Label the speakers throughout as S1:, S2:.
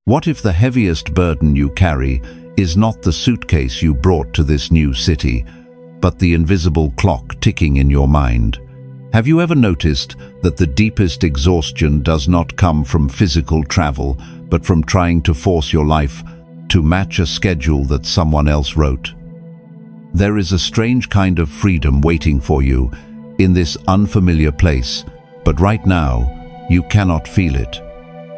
S1: What if the heaviest burden you carry is not the suitcase you brought to this new city, but the invisible clock ticking in your mind? Have you ever noticed that the deepest exhaustion does not come from physical travel, but from trying to force your life to match a schedule that someone else wrote? There is a strange kind of freedom waiting for you in this unfamiliar place, but right now, you cannot feel it.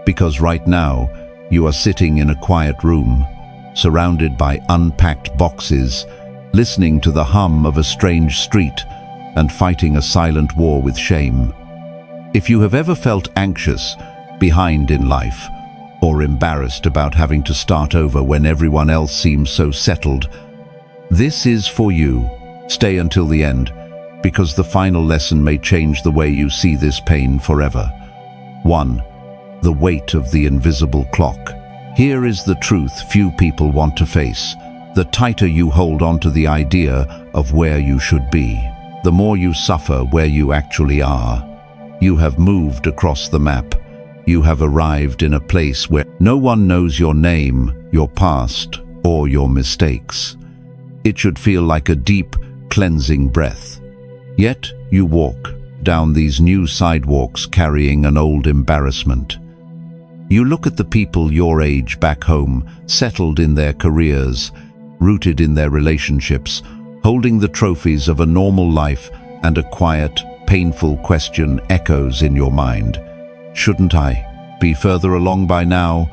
S1: Because right now, you are sitting in a quiet room, surrounded by unpacked boxes, listening to the hum of a strange street, and fighting a silent war with shame. If you have ever felt anxious, behind in life, or embarrassed about having to start over when everyone else seems so settled, this is for you. Stay until the end, because the final lesson may change the way you see this pain forever. 1. The weight of the invisible clock. Here is the truth few people want to face. The tighter you hold on to the idea of where you should be, the more you suffer where you actually are. You have moved across the map. You have arrived in a place where no one knows your name, your past, or your mistakes. It should feel like a deep, cleansing breath. Yet you walk down these new sidewalks carrying an old embarrassment. You look at the people your age back home, settled in their careers, rooted in their relationships, holding the trophies of a normal life, and a quiet, painful question echoes in your mind. Shouldn't I be further along by now?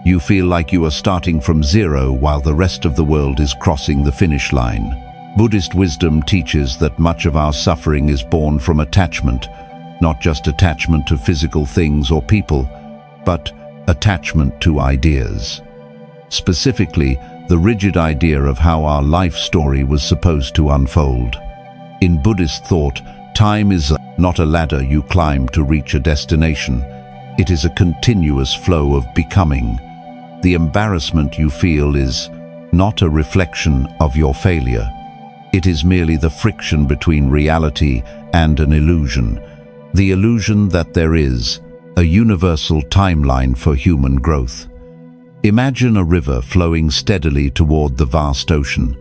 S1: You feel like you are starting from zero while the rest of the world is crossing the finish line. Buddhist wisdom teaches that much of our suffering is born from attachment, not just attachment to physical things or people, but attachment to ideas. Specifically, the rigid idea of how our life story was supposed to unfold. In Buddhist thought, time is not a ladder you climb to reach a destination. It is a continuous flow of becoming. The embarrassment you feel is not a reflection of your failure. It is merely the friction between reality and an illusion. The illusion that there is a universal timeline for human growth. Imagine a river flowing steadily toward the vast ocean.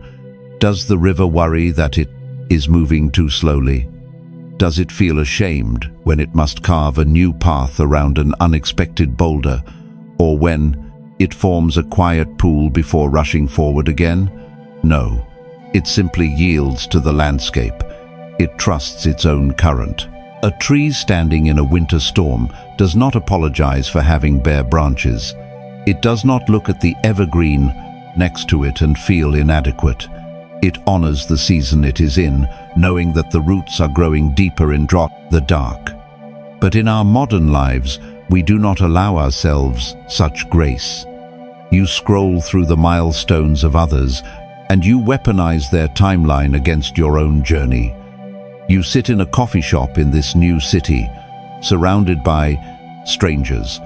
S1: Does the river worry that it is moving too slowly? Does it feel ashamed when it must carve a new path around an unexpected boulder, or when it forms a quiet pool before rushing forward again? No, it simply yields to the landscape. It trusts its own current. A tree standing in a winter storm does not apologize for having bare branches. It does not look at the evergreen next to it and feel inadequate. It honors the season it is in, knowing that the roots are growing deeper in the dark. But in our modern lives, we do not allow ourselves such grace. You scroll through the milestones of others, and you weaponize their timeline against your own journey. You sit in a coffee shop in this new city, surrounded by strangers,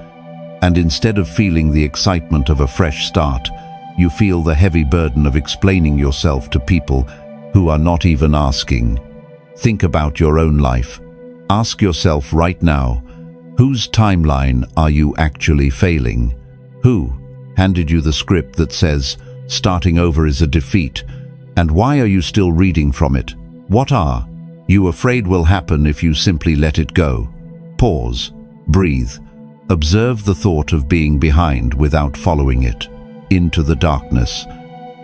S1: and instead of feeling the excitement of a fresh start, you feel the heavy burden of explaining yourself to people who are not even asking. Think about your own life. Ask yourself right now, whose timeline are you actually failing? Who handed you the script that says, starting over is a defeat, and why are you still reading from it? What are you afraid will happen if you simply let it go? Pause, breathe, observe the thought of being behind without following it into the darkness.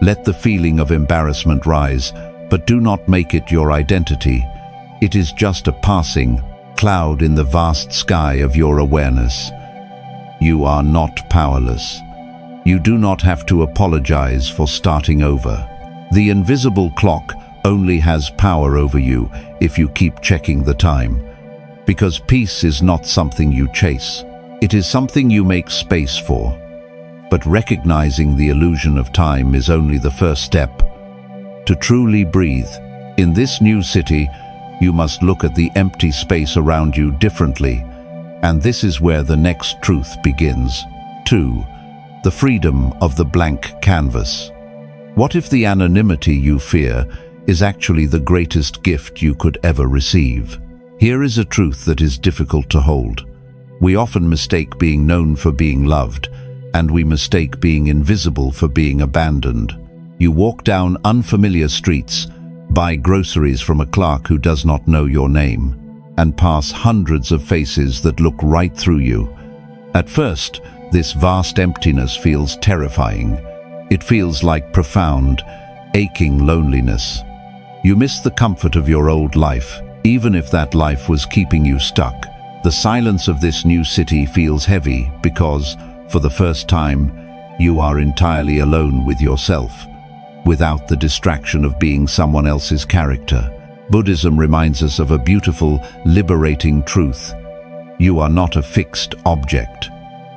S1: Let the feeling of embarrassment rise, but do not make it your identity. It is just a passing cloud in the vast sky of your awareness. You are not powerless. You do not have to apologize for starting over. The invisible clock only has power over you if you keep checking the time. Because peace is not something you chase. It is something you make space for. But recognizing the illusion of time is only the first step. To truly breathe, in this new city, you must look at the empty space around you differently. And this is where the next truth begins. 2. The freedom of the blank canvas. What if the anonymity you fear is actually the greatest gift you could ever receive? Here is a truth that is difficult to hold. We often mistake being known for being loved, and we mistake being invisible for being abandoned. You walk down unfamiliar streets, buy groceries from a clerk who does not know your name, and pass hundreds of faces that look right through you. At first, this vast emptiness feels terrifying. It feels like profound, aching loneliness. You miss the comfort of your old life, even if that life was keeping you stuck. The silence of this new city feels heavy because, for the first time, you are entirely alone with yourself, without the distraction of being someone else's character. Buddhism reminds us of a beautiful, liberating truth. You are not a fixed object.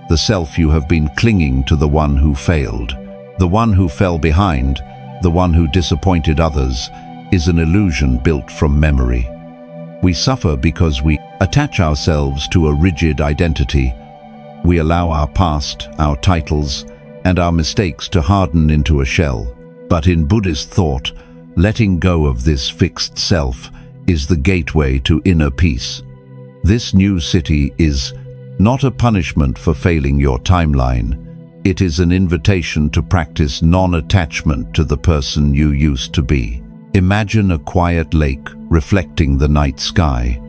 S1: The self you have been clinging to, the one who failed, the one who fell behind, the one who disappointed others, is an illusion built from memory. We suffer because we attach ourselves to a rigid identity. We allow our past, our titles, and our mistakes to harden into a shell. But in Buddhist thought, letting go of this fixed self is the gateway to inner peace. This new city is not a punishment for failing your timeline. It is an invitation to practice non-attachment to the person you used to be. Imagine a quiet lake reflecting the night sky.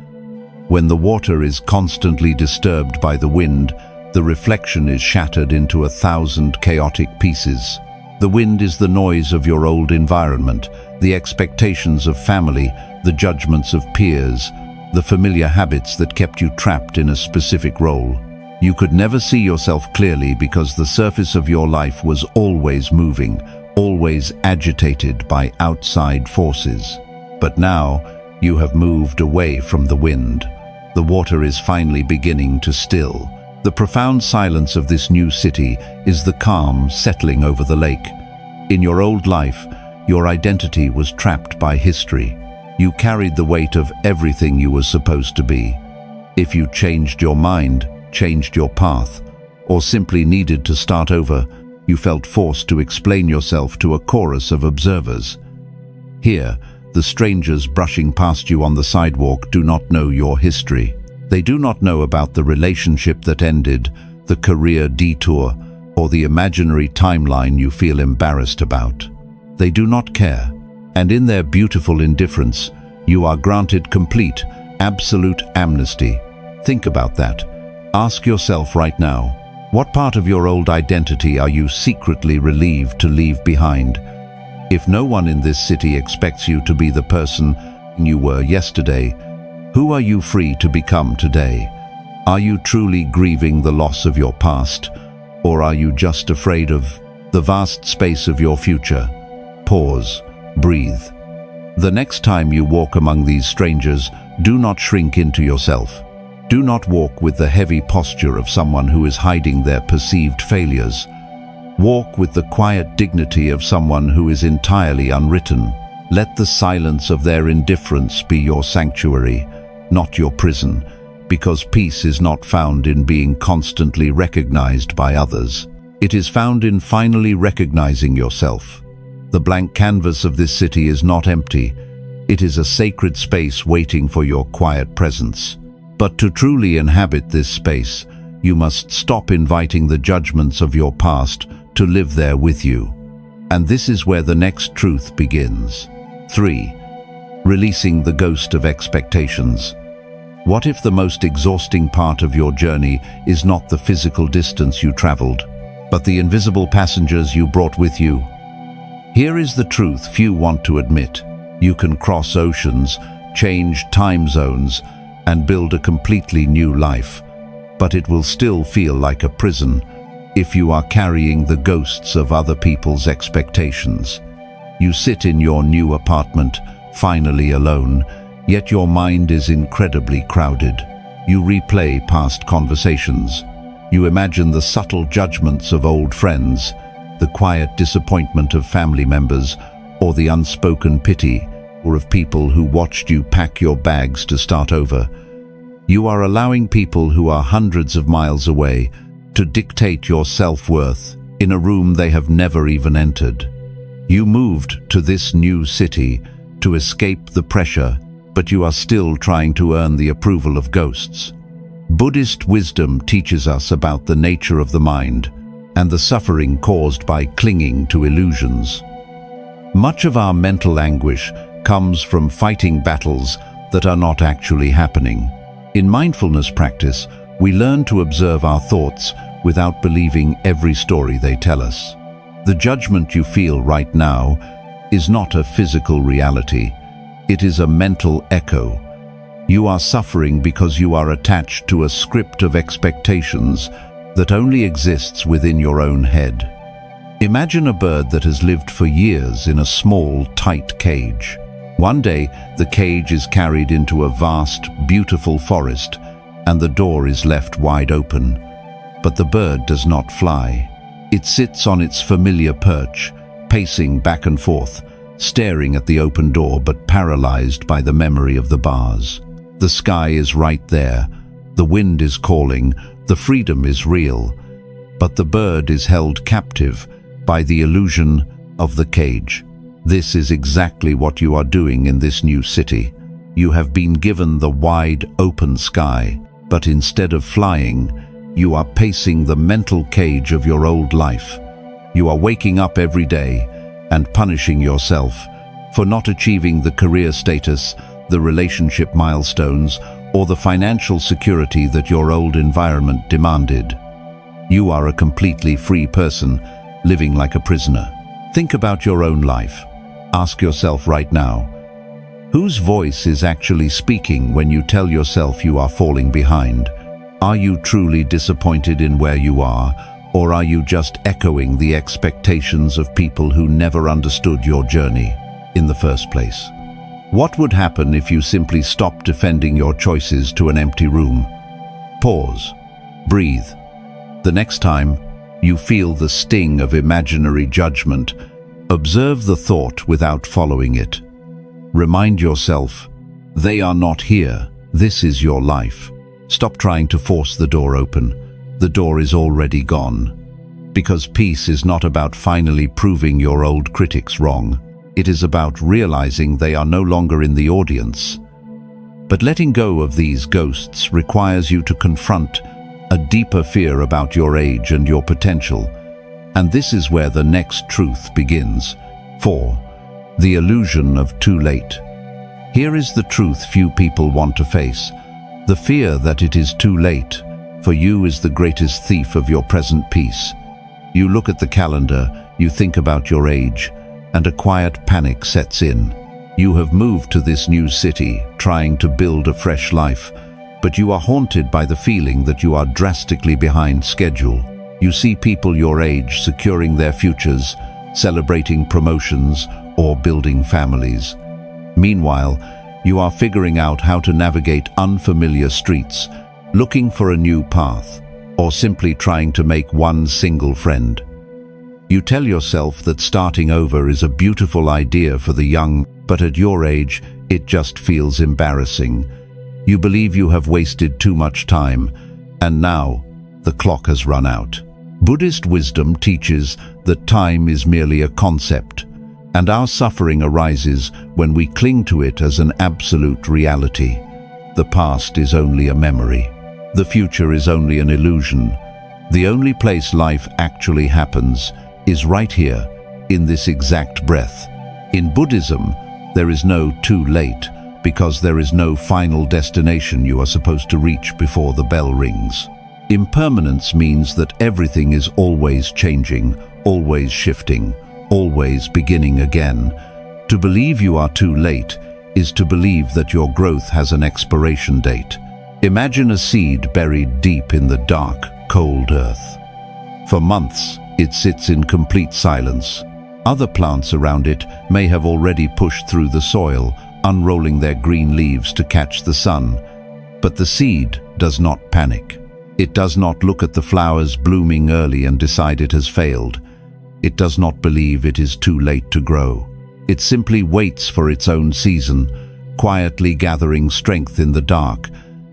S1: When the water is constantly disturbed by the wind, the reflection is shattered into 1,000 chaotic pieces. The wind is the noise of your old environment, the expectations of family, the judgments of peers, the familiar habits that kept you trapped in a specific role. You could never see yourself clearly because the surface of your life was always moving, always agitated by outside forces. But now, you have moved away from the wind. The water is finally beginning to still. The profound silence of this new city is the calm settling over the lake. In your old life, your identity was trapped by history. You carried the weight of everything you were supposed to be. If you changed your mind, changed your path, or simply needed to start over, you felt forced to explain yourself to a chorus of observers. Here, the strangers brushing past you on the sidewalk do not know your history. They do not know about the relationship that ended, the career detour, or the imaginary timeline you feel embarrassed about. They do not care, and in their beautiful indifference, you are granted complete, absolute amnesty. Think about that. Ask yourself right now, what part of your old identity are you secretly relieved to leave behind? If no one in this city expects you to be the person you were yesterday, who are you free to become today? Are you truly grieving the loss of your past, or are you just afraid of the vast space of your future? Pause, breathe. The next time you walk among these strangers, do not shrink into yourself. Do not walk with the heavy posture of someone who is hiding their perceived failures. Walk with the quiet dignity of someone who is entirely unwritten. Let the silence of their indifference be your sanctuary, not your prison, because peace is not found in being constantly recognized by others. It is found in finally recognizing yourself. The blank canvas of this city is not empty. It is a sacred space waiting for your quiet presence. But to truly inhabit this space, you must stop inviting the judgments of your past to live there with you. And this is where the next truth begins. 3. Releasing the ghost of expectations. What if the most exhausting part of your journey is not the physical distance you traveled, but the invisible passengers you brought with you? Here is the truth few want to admit. You can cross oceans, change time zones, and build a completely new life, but it will still feel like a prison if you are carrying the ghosts of other people's expectations. You sit in your new apartment, finally alone, yet your mind is incredibly crowded. You replay past conversations. You imagine the subtle judgments of old friends, the quiet disappointment of family members, or the unspoken pity or of people who watched you pack your bags to start over. You are allowing people who are hundreds of miles away to dictate your self-worth in a room they have never even entered. You moved to this new city to escape the pressure, but you are still trying to earn the approval of ghosts. Buddhist wisdom teaches us about the nature of the mind. and the suffering caused by clinging to illusions. Much of our mental anguish comes from fighting battles that are not actually happening. In mindfulness practice, we learn to observe our thoughts without believing every story they tell us. The judgment you feel right now is not a physical reality. It is a mental echo. You are suffering because you are attached to a script of expectations that only exists within your own head. Imagine a bird that has lived for years in a small, tight cage. One day, the cage is carried into a vast, beautiful forest, and the door is left wide open. But the bird does not fly. It sits on its familiar perch, pacing back and forth, staring at the open door but paralyzed by the memory of the bars. The sky is right there, the wind is calling, the freedom is real, but the bird is held captive by the illusion of the cage. This is exactly what you are doing in this new city. You have been given the wide, open sky, but instead of flying, you are pacing the mental cage of your old life. You are waking up every day and punishing yourself for not achieving the career status, the relationship milestones, or the financial security that your old environment demanded. You are a completely free person, living like a prisoner. Think about your own life. Ask yourself right now, whose voice is actually speaking when you tell yourself you are falling behind? Are you truly disappointed in where you are, or are you just echoing the expectations of people who never understood your journey in the first place? What would happen if you simply stopped defending your choices to an empty room? Pause. Breathe. The next time you feel the sting of imaginary judgment, observe the thought without following it. Remind yourself, they are not here. This is your life. Stop trying to force the door open. The door is already gone. Because peace is not about finally proving your old critics wrong. It is about realizing they are no longer in the audience. But letting go of these ghosts requires you to confront a deeper fear about your age and your potential. And this is where the next truth begins. 4. The illusion of too late. Here is the truth few people want to face. The fear that it is too late for you is the greatest thief of your present peace. You look at the calendar, you think about your age, and a quiet panic sets in. You have moved to this new city, trying to build a fresh life, but you are haunted by the feeling that you are drastically behind schedule. You see people your age securing their futures, celebrating promotions, or building families. Meanwhile, you are figuring out how to navigate unfamiliar streets, looking for a new path, or simply trying to make one single friend. You tell yourself that starting over is a beautiful idea for the young, but at your age, it just feels embarrassing. You believe you have wasted too much time, and now the clock has run out. Buddhist wisdom teaches that time is merely a concept, and our suffering arises when we cling to it as an absolute reality. The past is only a memory. The future is only an illusion. The only place life actually happens is right here, in this exact breath. In Buddhism, there is no too late, because there is no final destination you are supposed to reach before the bell rings. Impermanence means that everything is always changing, always shifting, always beginning again. To believe you are too late is to believe that your growth has an expiration date. Imagine a seed buried deep in the dark, cold earth. For months, it sits in complete silence. Other plants around it may have already pushed through the soil, unrolling their green leaves to catch the sun. But the seed does not panic. It does not look at the flowers blooming early and decide it has failed. It does not believe it is too late to grow. It simply waits for its own season, quietly gathering strength in the dark,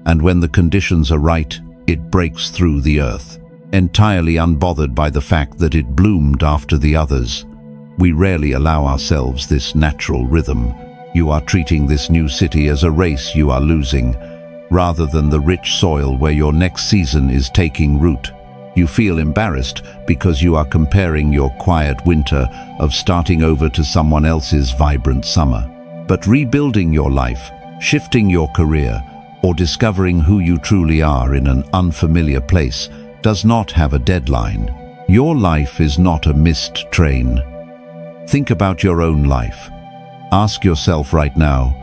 S1: and when the conditions are right, it breaks through the earth, entirely unbothered by the fact that it bloomed after the others. We rarely allow ourselves this natural rhythm. You are treating this new city as a race you are losing, rather than the rich soil where your next season is taking root. You feel embarrassed because you are comparing your quiet winter of starting over to someone else's vibrant summer. But rebuilding your life, shifting your career, or discovering who you truly are in an unfamiliar place does not have a deadline. Your life is not a missed train. Think about your own life. Ask yourself right now,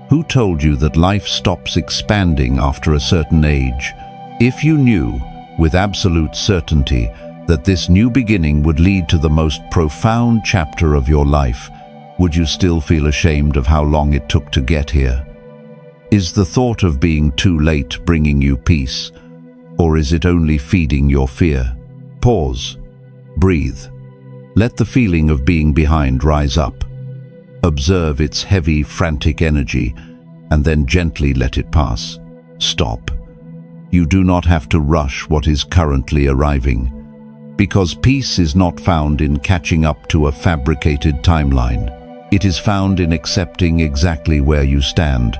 S1: who told you that life stops expanding after a certain age? If you knew, with absolute certainty, that this new beginning would lead to the most profound chapter of your life, would you still feel ashamed of how long it took to get here? Is the thought of being too late bringing you peace, or is it only feeding your fear? Pause. Breathe. Let the feeling of being behind rise up. Observe its heavy, frantic energy, and then gently let it pass. Stop. You do not have to rush what is currently arriving, because peace is not found in catching up to a fabricated timeline. It is found in accepting exactly where you stand.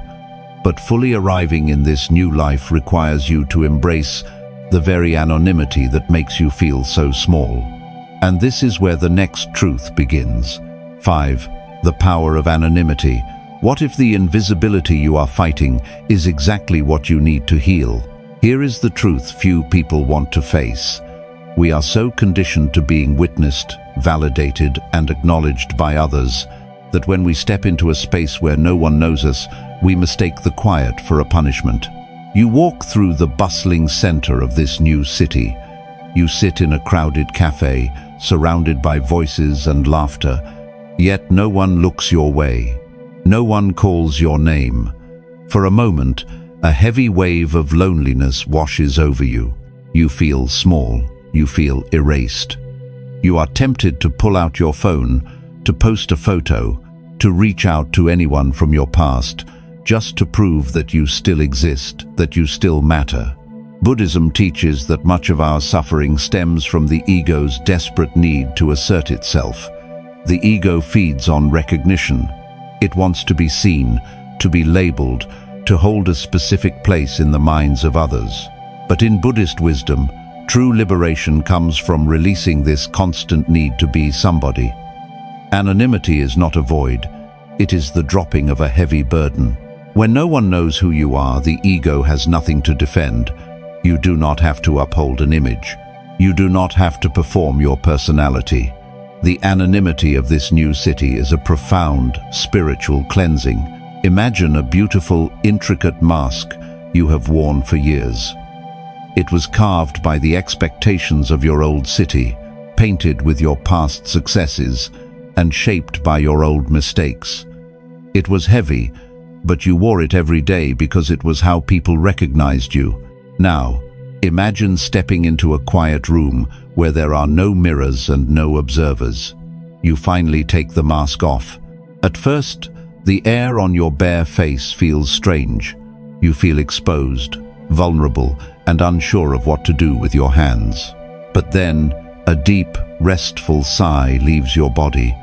S1: But fully arriving in this new life requires you to embrace the very anonymity that makes you feel so small. And this is where the next truth begins. 5. The power of anonymity. What if the invisibility you are fighting is exactly what you need to heal? Here is the truth few people want to face. We are so conditioned to being witnessed, validated, and acknowledged by others that when we step into a space where no one knows us, we mistake the quiet for a punishment. You walk through the bustling center of this new city. You sit in a crowded cafe, surrounded by voices and laughter, yet no one looks your way. No one calls your name. For a moment, a heavy wave of loneliness washes over you. You feel small. You feel erased. You are tempted to pull out your phone, to post a photo, to reach out to anyone from your past, just to prove that you still exist, that you still matter. Buddhism teaches that much of our suffering stems from the ego's desperate need to assert itself. The ego feeds on recognition. It wants to be seen, to be labeled, to hold a specific place in the minds of others. But in Buddhist wisdom, true liberation comes from releasing this constant need to be somebody. Anonymity is not a void. It is the dropping of a heavy burden. When no one knows who you are, the ego has nothing to defend. You do not have to uphold an image. You do not have to perform your personality. The anonymity of this new city is a profound spiritual cleansing. Imagine a beautiful, intricate mask you have worn for years. It was carved by the expectations of your old city, painted with your past successes, and shaped by your old mistakes. It was heavy, but you wore it every day because it was how people recognized you. Now, imagine stepping into a quiet room where there are no mirrors and no observers. You finally take the mask off. At first, the air on your bare face feels strange. You feel exposed, vulnerable, and unsure of what to do with your hands. But then, a deep, restful sigh leaves your body.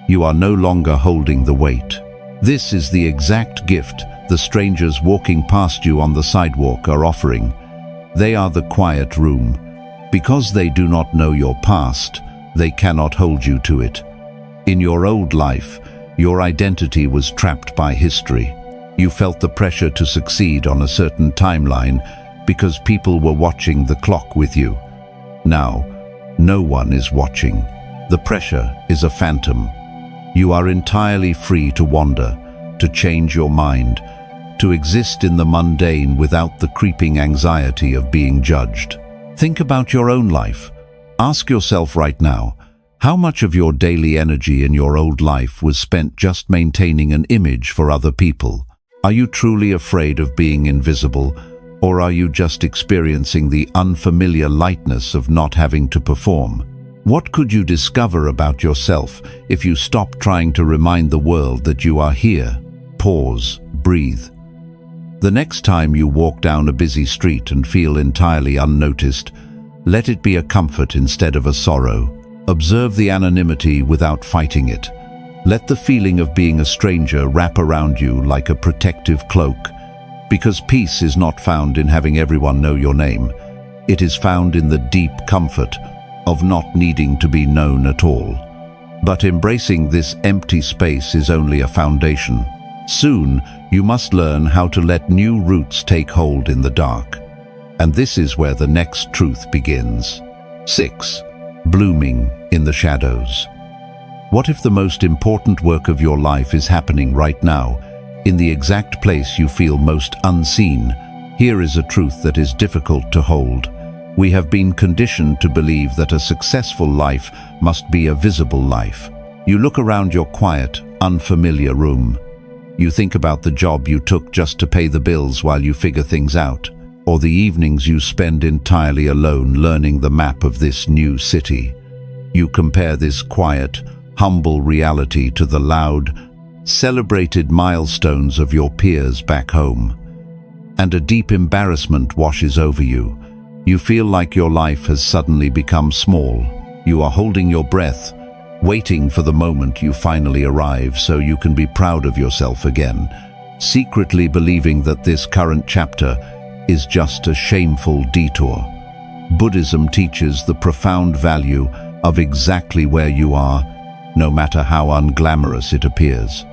S1: You are no longer holding the weight. This is the exact gift the strangers walking past you on the sidewalk are offering. They are the quiet room. Because they do not know your past, they cannot hold you to it. In your old life, your identity was trapped by history. You felt the pressure to succeed on a certain timeline because people were watching the clock with you. Now, no one is watching. The pressure is a phantom. You are entirely free to wander, to change your mind, to exist in the mundane without the creeping anxiety of being judged. Think about your own life. Ask yourself right now, how much of your daily energy in your old life was spent just maintaining an image for other people? Are you truly afraid of being invisible, or are you just experiencing the unfamiliar lightness of not having to perform? What could you discover about yourself if you stop trying to remind the world that you are here? Pause, breathe. The next time you walk down a busy street and feel entirely unnoticed, let it be a comfort instead of a sorrow. Observe the anonymity without fighting it. Let the feeling of being a stranger wrap around you like a protective cloak. Because peace is not found in having everyone know your name. It is found in the deep comfort of not needing to be known at all. But embracing this empty space is only a foundation. Soon, you must learn how to let new roots take hold in the dark. And this is where the next truth begins. 6. Blooming in the shadows. What if the most important work of your life is happening right now, in the exact place you feel most unseen? Here is a truth that is difficult to hold. We have been conditioned to believe that a successful life must be a visible life. You look around your quiet, unfamiliar room. You think about the job you took just to pay the bills while you figure things out, or the evenings you spend entirely alone learning the map of this new city. You compare this quiet, humble reality to the loud, celebrated milestones of your peers back home. And a deep embarrassment washes over you. You feel like your life has suddenly become small. You are holding your breath, waiting for the moment you finally arrive so you can be proud of yourself again, secretly believing that this current chapter is just a shameful detour. Buddhism teaches the profound value of exactly where you are, no matter how unglamorous it appears.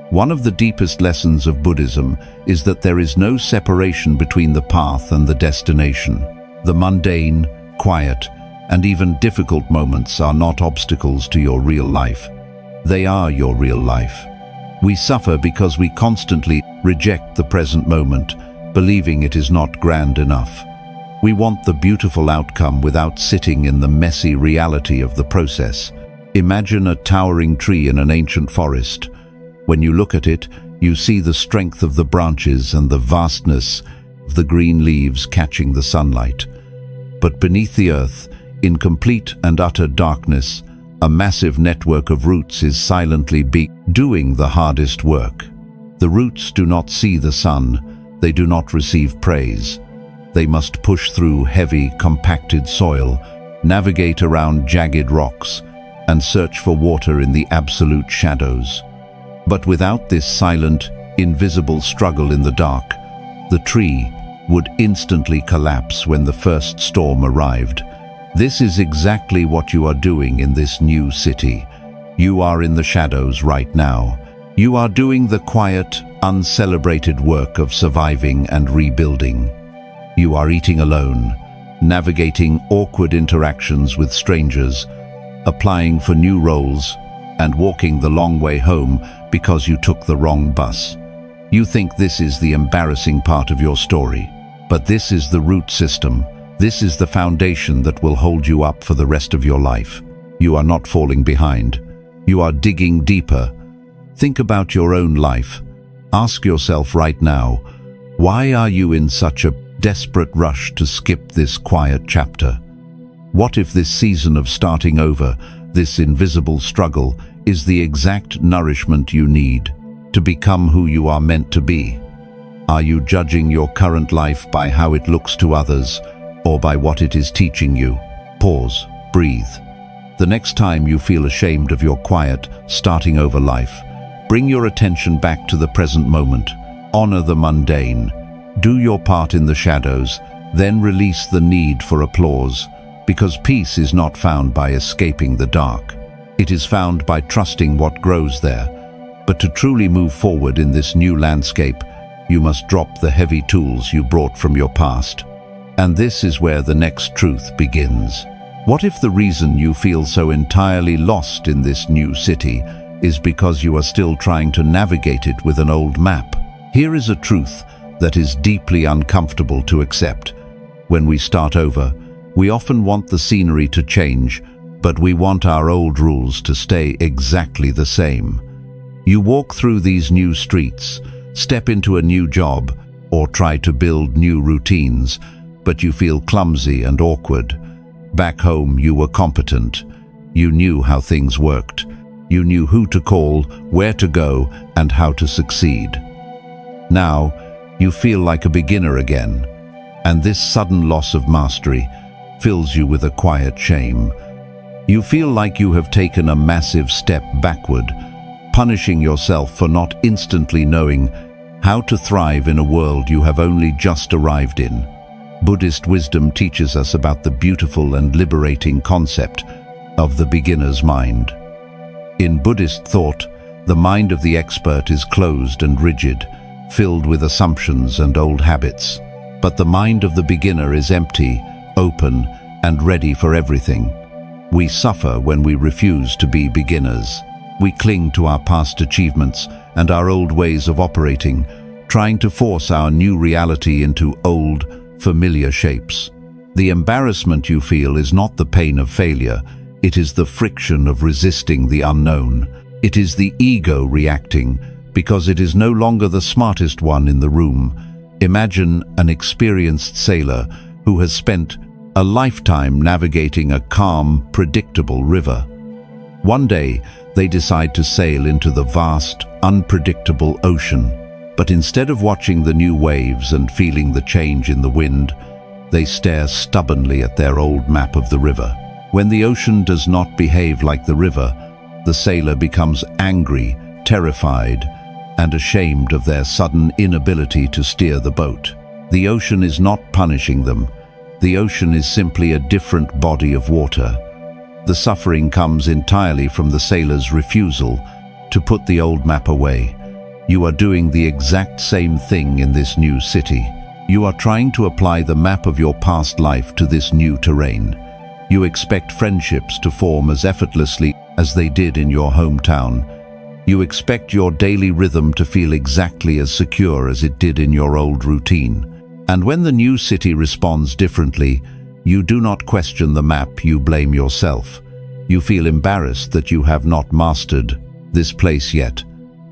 S1: One of the deepest lessons of Buddhism is that there is no separation between the path and the destination. The mundane, quiet, and even difficult moments are not obstacles to your real life. They are your real life. We suffer because we constantly reject the present moment, believing it is not grand enough. We want the beautiful outcome without sitting in the messy reality of the process. Imagine a towering tree in an ancient forest. When you look at it, you see the strength of the branches and the vastness of the green leaves catching the sunlight. But beneath the earth, in complete and utter darkness, a massive network of roots is silently doing the hardest work. The roots do not see the sun. They do not receive praise. They must push through heavy, compacted soil, navigate around jagged rocks, and search for water in the absolute shadows. But without this silent, invisible struggle in the dark, the tree would instantly collapse when the first storm arrived. This is exactly what you are doing in this new city. You are in the shadows right now. You are doing the quiet, uncelebrated work of surviving and rebuilding. You are eating alone, navigating awkward interactions with strangers, applying for new roles, and walking the long way home because you took the wrong bus. You think this is the embarrassing part of your story, but this is the root system. This is the foundation that will hold you up for the rest of your life. You are not falling behind. You are digging deeper. Think about your own life. Ask yourself right now, why are you in such a desperate rush to skip this quiet chapter? What if this season of starting over, this invisible struggle, is the exact nourishment you need to become who you are meant to be? Are you judging your current life by how it looks to others, or by what it is teaching you? Pause, breathe. The next time you feel ashamed of your quiet, starting over life, bring your attention back to the present moment. Honor the mundane. Do your part in the shadows, then release the need for applause, because peace is not found by escaping the dark. It is found by trusting what grows there. But to truly move forward in this new landscape, you must drop the heavy tools you brought from your past. And this is where the next truth begins. What if the reason you feel so entirely lost in this new city is because you are still trying to navigate it with an old map? Here is a truth that is deeply uncomfortable to accept. When we start over, we often want the scenery to change, but we want our old rules to stay exactly the same. You walk through these new streets, step into a new job, or try to build new routines, but you feel clumsy and awkward. Back home, you were competent. You knew how things worked. You knew who to call, where to go, and how to succeed. Now, you feel like a beginner again, and this sudden loss of mastery fills you with a quiet shame. You feel like you have taken a massive step backward, punishing yourself for not instantly knowing how to thrive in a world you have only just arrived in. Buddhist wisdom teaches us about the beautiful and liberating concept of the beginner's mind. In Buddhist thought, the mind of the expert is closed and rigid, filled with assumptions and old habits. But the mind of the beginner is empty, open, and ready for everything. We suffer when we refuse to be beginners. We cling to our past achievements and our old ways of operating, trying to force our new reality into old, familiar shapes. The embarrassment you feel is not the pain of failure, it is the friction of resisting the unknown. It is the ego reacting, because it is no longer the smartest one in the room. Imagine an experienced sailor who has spent a lifetime navigating a calm, predictable river. One day, they decide to sail into the vast, unpredictable ocean. But instead of watching the new waves and feeling the change in the wind, they stare stubbornly at their old map of the river. When the ocean does not behave like the river, the sailor becomes angry, terrified, and ashamed of their sudden inability to steer the boat. The ocean is not punishing them. The ocean is simply a different body of water. The suffering comes entirely from the sailor's refusal to put the old map away. You are doing the exact same thing in this new city. You are trying to apply the map of your past life to this new terrain. You expect friendships to form as effortlessly as they did in your hometown. You expect your daily rhythm to feel exactly as secure as it did in your old routine. And when the new city responds differently, you do not question the map, you blame yourself. You feel embarrassed that you have not mastered this place yet,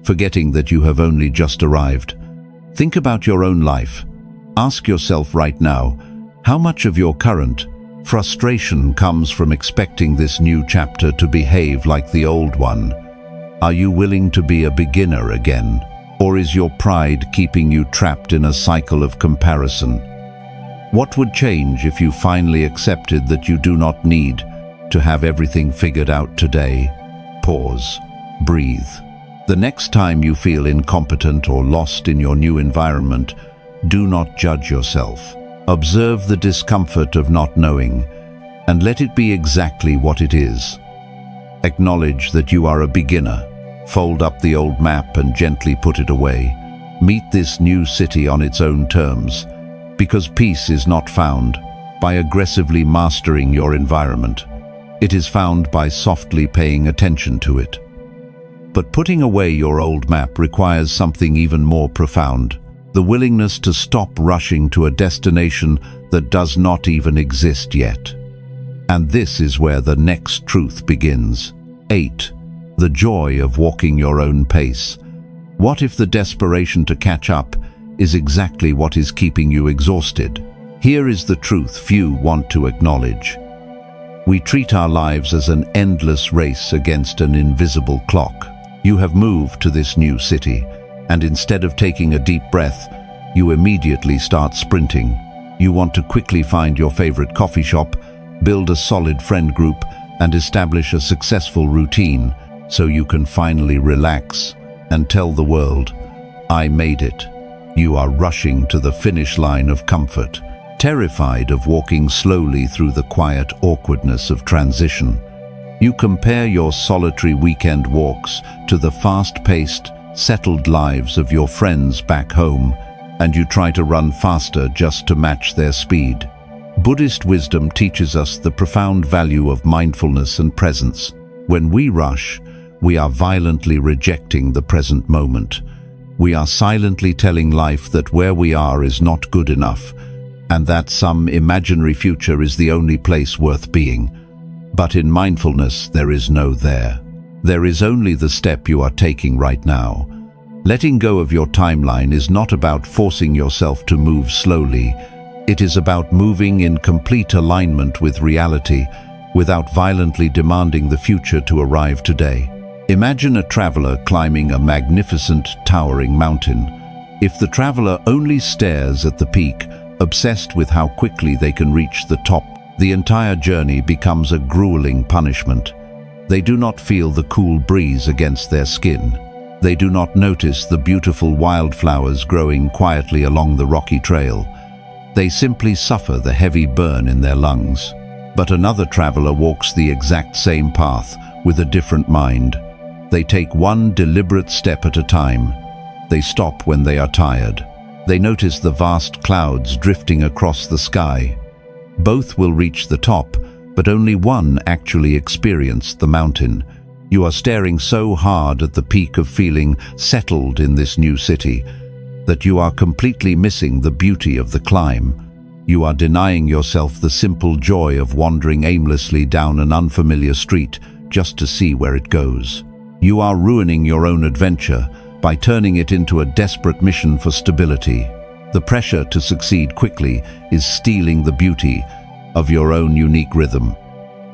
S1: forgetting that you have only just arrived. Think about your own life. Ask yourself right now, how much of your current frustration comes from expecting this new chapter to behave like the old one? Are you willing to be a beginner again? Or is your pride keeping you trapped in a cycle of comparison? What would change if you finally accepted that you do not need to have everything figured out today? Pause. Breathe. The next time you feel incompetent or lost in your new environment, do not judge yourself. Observe the discomfort of not knowing, and let it be exactly what it is. Acknowledge that you are a beginner. Fold up the old map and gently put it away. Meet this new city on its own terms, because peace is not found by aggressively mastering your environment. It is found by softly paying attention to it. But putting away your old map requires something even more profound: the willingness to stop rushing to a destination that does not even exist yet. And this is where the next truth begins. 8. The joy of walking your own pace. What if the desperation to catch up is exactly what is keeping you exhausted? Here is the truth few want to acknowledge. We treat our lives as an endless race against an invisible clock. You have moved to this new city, and instead of taking a deep breath, you immediately start sprinting. You want to quickly find your favorite coffee shop, build a solid friend group, and establish a successful routine so you can finally relax and tell the world, "I made it." You are rushing to the finish line of comfort, terrified of walking slowly through the quiet awkwardness of transition. You compare your solitary weekend walks to the fast-paced, settled lives of your friends back home, and you try to run faster just to match their speed. Buddhist wisdom teaches us the profound value of mindfulness and presence. When we rush, we are violently rejecting the present moment. We are silently telling life that where we are is not good enough, and that some imaginary future is the only place worth being. But in mindfulness, there is no there. There is only the step you are taking right now. Letting go of your timeline is not about forcing yourself to move slowly. It is about moving in complete alignment with reality, without violently demanding the future to arrive today. Imagine a traveler climbing a magnificent, towering mountain. If the traveler only stares at the peak, obsessed with how quickly they can reach the top, the entire journey becomes a grueling punishment. They do not feel the cool breeze against their skin. They do not notice the beautiful wildflowers growing quietly along the rocky trail. They simply suffer the heavy burn in their lungs. But another traveler walks the exact same path with a different mind. They take one deliberate step at a time. They stop when they are tired. They notice the vast clouds drifting across the sky. Both will reach the top, but only one actually experienced the mountain. You are staring so hard at the peak of feeling settled in this new city that you are completely missing the beauty of the climb. You are denying yourself the simple joy of wandering aimlessly down an unfamiliar street just to see where it goes. You are ruining your own adventure by turning it into a desperate mission for stability. The pressure to succeed quickly is stealing the beauty of your own unique rhythm.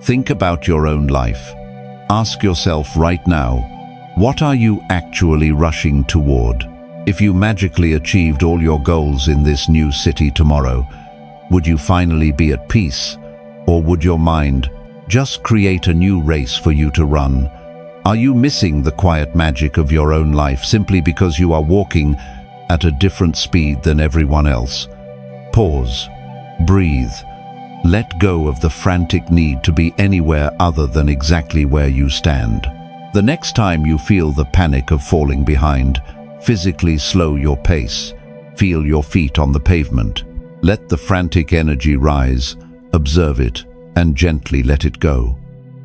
S1: Think about your own life. Ask yourself right now, what are you actually rushing toward? If you magically achieved all your goals in this new city tomorrow, would you finally be at peace? Or would your mind just create a new race for you to run? Are you missing the quiet magic of your own life simply because you are walking at a different speed than everyone else? Pause. Breathe. Let go of the frantic need to be anywhere other than exactly where you stand. The next time you feel the panic of falling behind, physically slow your pace. Feel your feet on the pavement. Let the frantic energy rise, observe it, and gently let it go.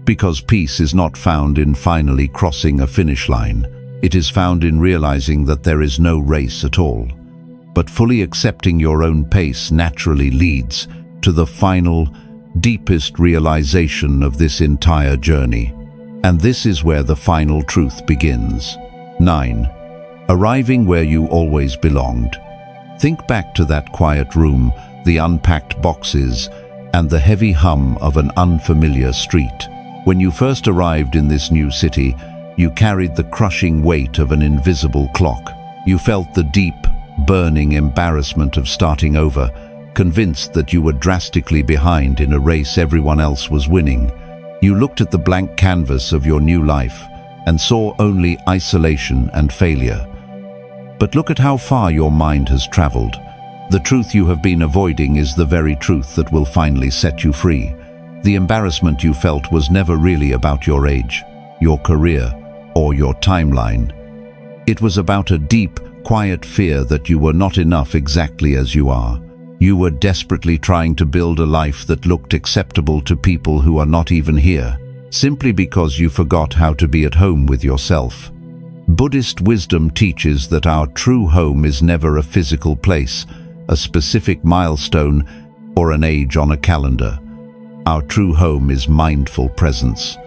S1: Because peace is not found in finally crossing a finish line. It is found in realizing that there is no race at all. But fully accepting your own pace naturally leads to the final, deepest realization of this entire journey. And this is where the final truth begins. 9. Arriving where you always belonged. Think back to that quiet room, the unpacked boxes, and the heavy hum of an unfamiliar street. When you first arrived in this new city, you carried the crushing weight of an invisible clock. You felt the deep, burning embarrassment of starting over, convinced that you were drastically behind in a race everyone else was winning. You looked at the blank canvas of your new life and saw only isolation and failure. But look at how far your mind has traveled. The truth you have been avoiding is the very truth that will finally set you free. The embarrassment you felt was never really about your age, your career, or your timeline. It was about a deep, quiet fear that you were not enough exactly as you are. You were desperately trying to build a life that looked acceptable to people who are not even here, simply because you forgot how to be at home with yourself. Buddhist wisdom teaches that our true home is never a physical place, a specific milestone, or an age on a calendar. Our true home is mindful presence.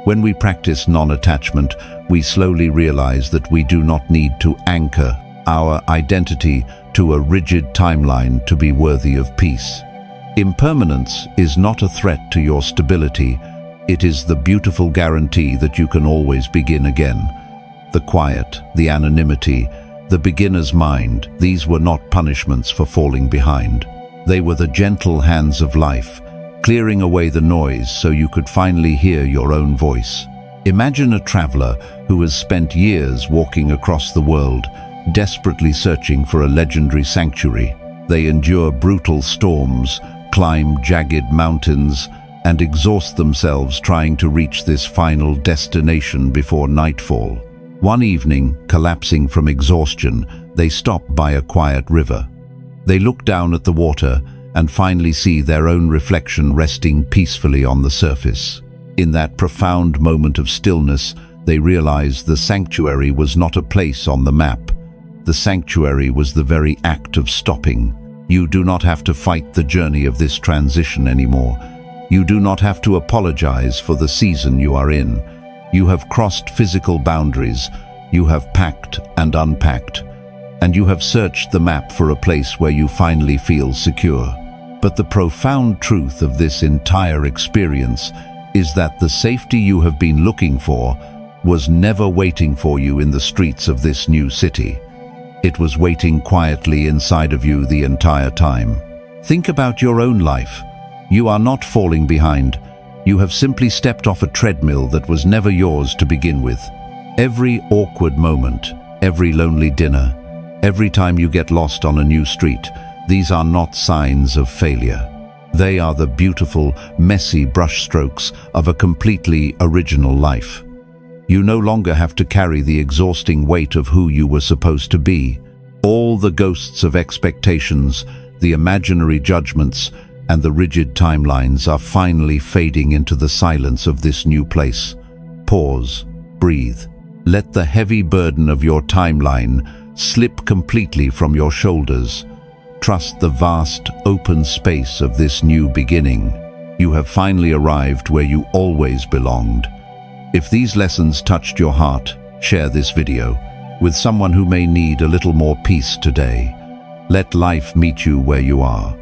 S1: When we practice non-attachment, we slowly realize that we do not need to anchor our identity to a rigid timeline to be worthy of peace. Impermanence is not a threat to your stability. It is the beautiful guarantee that you can always begin again. The quiet, the anonymity, the beginner's mind, these were not punishments for falling behind. They were the gentle hands of life, clearing away the noise so you could finally hear your own voice. Imagine a traveler who has spent years walking across the world, desperately searching for a legendary sanctuary. They endure brutal storms, climb jagged mountains, and exhaust themselves trying to reach this final destination before nightfall. One evening, collapsing from exhaustion, they stop by a quiet river. They look down at the water and finally see their own reflection resting peacefully on the surface. In that profound moment of stillness, they realize the sanctuary was not a place on the map. The sanctuary was the very act of stopping. You do not have to fight the journey of this transition anymore. You do not have to apologize for the season you are in. You have crossed physical boundaries, you have packed and unpacked, and you have searched the map for a place where you finally feel secure. But the profound truth of this entire experience is that the safety you have been looking for was never waiting for you in the streets of this new city. It was waiting quietly inside of you the entire time. Think about your own life. You are not falling behind. You have simply stepped off a treadmill that was never yours to begin with. Every awkward moment, every lonely dinner, every time you get lost on a new street, These are not signs of failure. They are the beautiful, messy brushstrokes of a completely original life. You no longer have to carry the exhausting weight of who you were supposed to be. All the ghosts of expectations, the imaginary judgments, and the rigid timelines are finally fading into the silence of this new place. Pause, breathe. Let the heavy burden of your timeline slip completely from your shoulders. Trust the vast, open space of this new beginning. You have finally arrived where you always belonged. If these lessons touched your heart, share this video with someone who may need a little more peace today. Let life meet you where you are.